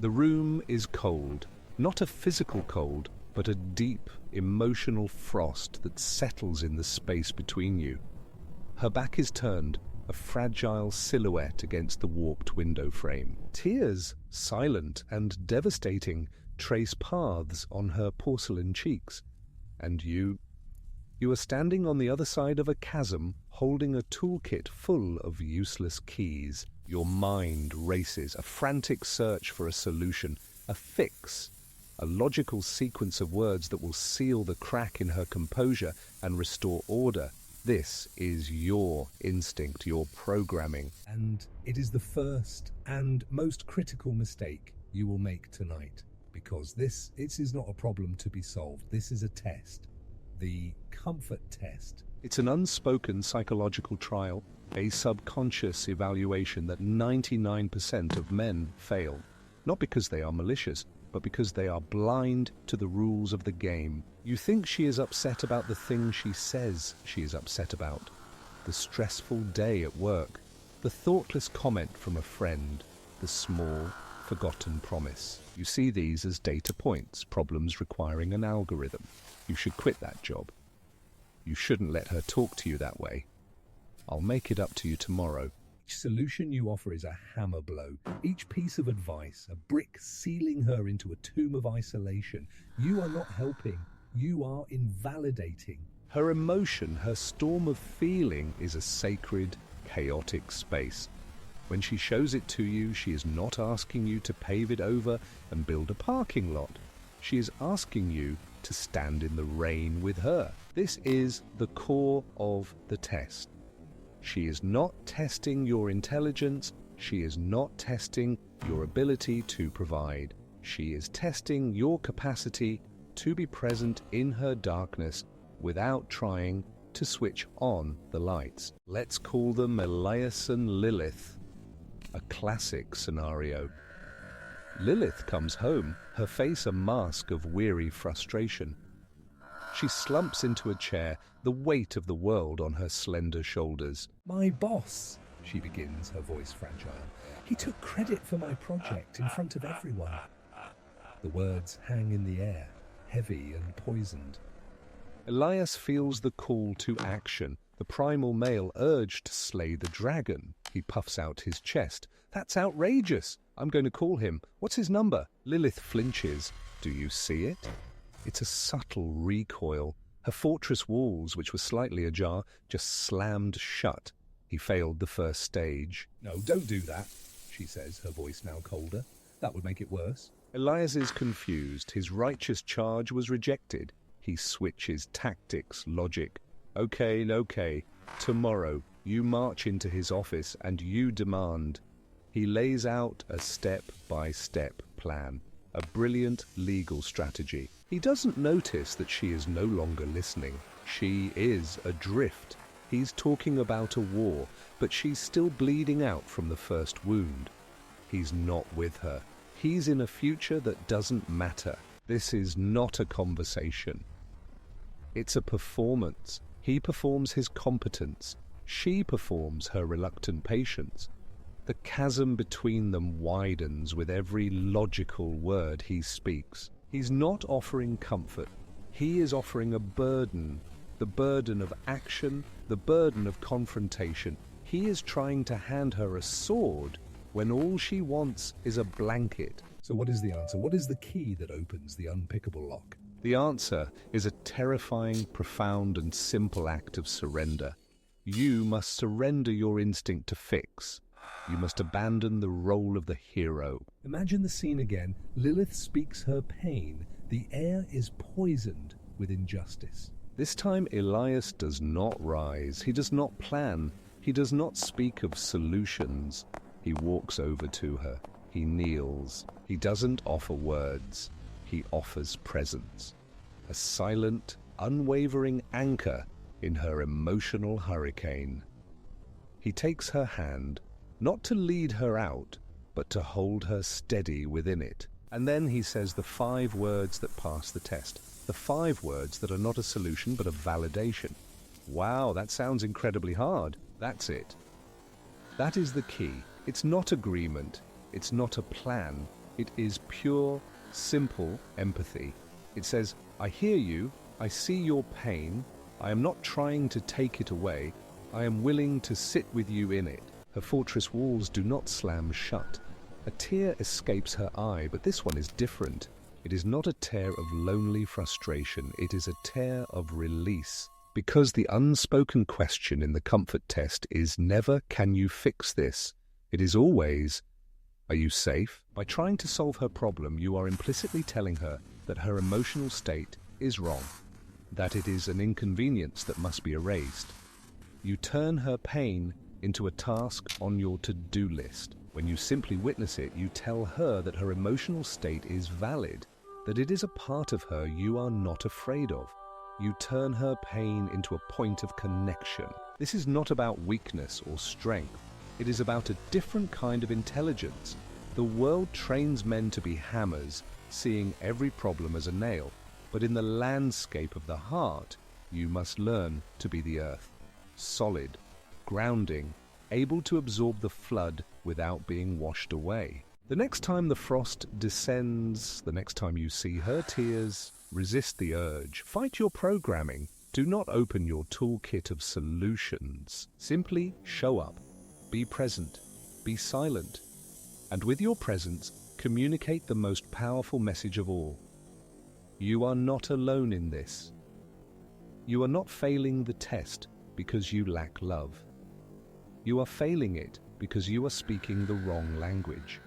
The room is cold, not a physical cold, but a deep, emotional frost that settles in the space between you. Her back is turned, a fragile silhouette against the warped window frame. Tears, silent and devastating, trace paths on her porcelain cheeks. And you are standing on the other side of a chasm, holding a toolkit full of useless keys. Your mind races, a frantic search for a solution, a fix, a logical sequence of words that will seal the crack in her composure and restore order. This is your instinct, your programming. And it is the first and most critical mistake you will make tonight, because this is not a problem to be solved. This is a test. The comfort test. It's an unspoken psychological trial, a subconscious evaluation that 99% of men fail, not because they are malicious, but because they are blind to the rules of the game. You think she is upset about the thing she says she is upset about, the stressful day at work, the thoughtless comment from a friend, the small, forgotten promise. You see these as data points, problems requiring an algorithm. You should quit that job. You shouldn't let her talk to you that way. I'll make it up to you tomorrow. Each solution you offer is a hammer blow. Each piece of advice, a brick sealing her into a tomb of isolation. You are not helping. You are invalidating. Her emotion, her storm of feeling is a sacred, chaotic space. When she shows it to you, she is not asking you to pave it over and build a parking lot. She is asking you to stand in the rain with her. This is the core of the test. She is not testing your intelligence. She is not testing your ability to provide. She is testing your capacity to be present in her darkness without trying to switch on the lights. Let's call them Elias and Lilith, a classic scenario. Lilith comes home, her face a mask of weary frustration. She slumps into a chair, the weight of the world on her slender shoulders. "My boss," she begins, her voice fragile. "He took credit for my project in front of everyone." The words hang in the air, heavy and poisoned. Elias feels the call to action, the primal male urge to slay the dragon. He puffs out his chest. "That's outrageous. I'm going to call him. What's his number?" Lilith flinches. "Do you see it?" It's a subtle recoil. Her fortress walls, which were slightly ajar, just slammed shut. He failed the first stage. "No, don't do that," she says, her voice now colder. "That would make it worse." Elias is confused. His righteous charge was rejected. He switches tactics, logic. Okay. Tomorrow, you march into his office and you demand. He lays out a step-by-step plan, a brilliant legal strategy. He doesn't notice that she is no longer listening. She is adrift. He's talking about a war, but she's still bleeding out from the first wound. He's not with her. He's in a future that doesn't matter. This is not a conversation. It's a performance. He performs his competence. She performs her reluctant patience. The chasm between them widens with every logical word he speaks. He's not offering comfort. He is offering a burden, the burden of action, the burden of confrontation. He is trying to hand her a sword when all she wants is a blanket. So what is the answer? What is the key that opens the unpickable lock? The answer is a terrifying, profound, and simple act of surrender. You must surrender your instinct to fix. You must abandon the role of the hero. Imagine the scene again. Lilith speaks her pain. The air is poisoned with injustice. This time Elias does not rise. He does not plan. He does not speak of solutions. He walks over to her. He kneels. He doesn't offer words. He offers presence. A silent, unwavering anchor in her emotional hurricane. He takes her hand, not to lead her out, but to hold her steady within it. And then he says the 5 words that pass the test. The 5 words that are not a solution but a validation. Wow, that sounds incredibly hard. That's it. That is the key. It's not agreement. It's not a plan. It is pure, simple empathy. It says, I hear you, I see your pain, I am not trying to take it away, I am willing to sit with you in it. Her fortress walls do not slam shut. A tear escapes her eye, but this one is different. It is not a tear of lonely frustration, it is a tear of release. Because the unspoken question in the comfort test is never, can you fix this? It is always, are you safe? By trying to solve her problem, you are implicitly telling her that her emotional state is wrong, that it is an inconvenience that must be erased. You turn her pain into a task on your to-do list. When you simply witness it, you tell her that her emotional state is valid, that it is a part of her you are not afraid of. You turn her pain into a point of connection. This is not about weakness or strength. It is about a different kind of intelligence. The world trains men to be hammers, seeing every problem as a nail. But in the landscape of the heart, you must learn to be the earth. Solid, grounding, able to absorb the flood without being washed away. The next time the frost descends, the next time you see her tears, resist the urge. Fight your programming. Do not open your toolkit of solutions. Simply show up. Be present. Be silent. And with your presence, communicate the most powerful message of all. You are not alone in this. You are not failing the test because you lack love. You are failing it because you are speaking the wrong language.